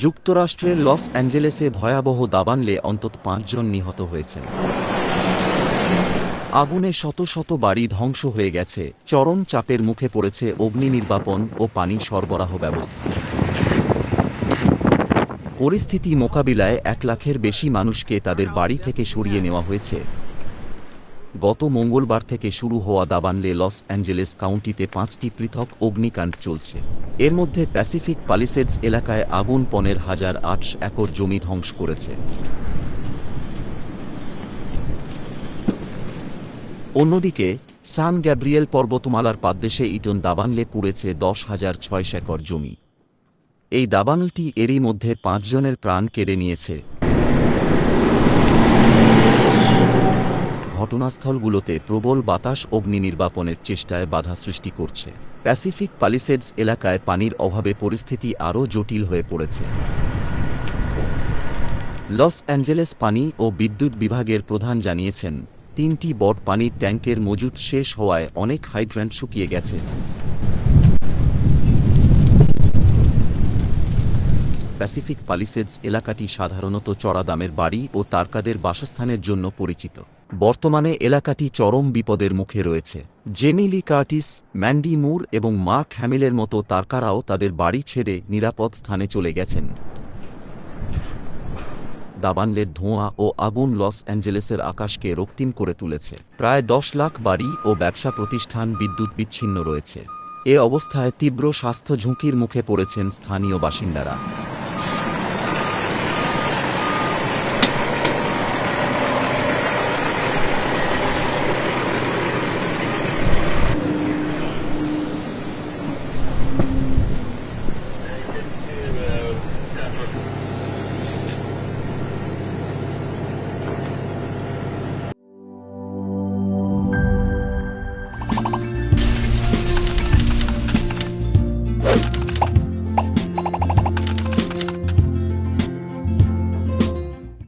যুক্তরাষ্ট্রের লস অ্যাঞ্জেলেসে ভয়াবহ দাবানলে অন্তত ৫ জন নিহত হয়েছেন। আগুনে শত শত বাড়ি ধ্বংস হয়ে গেছে, চরম চাপের মুখে পড়েছে অগ্নি নির্বাপন ও পানি সরবরাহ ব্যবস্থা। পরিস্থিতি মোকাবিলায় ১ লাখের বেশি মানুষকে তাদের বাড়ি থেকে সরিয়ে নেওয়া হয়েছে। গত মঙ্গলবার থেকে শুরু হওয়া দাবানলে লস অ্যাঞ্জেলেস কাউন্টিতে ৫টি পৃথক অগ্নিকাণ্ড চলছে। এর মধ্যে প্যাসিফিক পালিসেডস এলাকায় আগুন ১৫,৮০০ একর জমি ধ্বংস করেছে। অন্যদিকে সান গ্যাব্রিয়েল পর্বতমালার পাদদেশে ইটন দাবানলে পুড়েছে ১০,৬০০ একর জমি। এই দাবানলটি এরই মধ্যে ৫ জনের প্রাণ কেড়ে নিয়েছে। ঘটনাস্থলগুলোতে প্রবল বাতাস অগ্নি নির্বাপনের চেষ্টায় বাধা সৃষ্টি করছে। প্যাসিফিক পালিসেডস এলাকায় পানির অভাবে পরিস্থিতি আরও জটিল হয়ে পড়েছে। লস অ্যাঞ্জেলেস পানি ও বিদ্যুৎ বিভাগের প্রধান জানিয়েছেন, ৩টি বড় পানির ট্যাঙ্কের মজুত শেষ হওয়ায় অনেক হাইড্র্যান্ট শুকিয়ে গেছে। প্যাসিফিক পালিসেডস এলাকাটি সাধারণত চড়া দামের বাড়ি ও তারকাদের বাসস্থানের জন্য পরিচিত। বর্তমানে এলাকাটি চরম বিপদের মুখে রয়েছে। জেমি লি কার্টিস, ম্যান্ডি মুর এবং মার্ক হ্যামিলের মতো তারকারাও তাদের বাড়ি ছেড়ে নিরাপদ স্থানে চলে গেছেন। দাবানলের ধোঁয়া ও আগুন লস অ্যাঞ্জেলেসের আকাশকে রক্তিম করে তুলেছে। প্রায় ১০ লাখ বাড়ি ও ব্যবসা প্রতিষ্ঠান বিদ্যুৎ বিচ্ছিন্ন রয়েছে। এ অবস্থায় তীব্র স্বাস্থ্য ঝুঁকির মুখে পড়েছেন স্থানীয় বাসিন্দারা।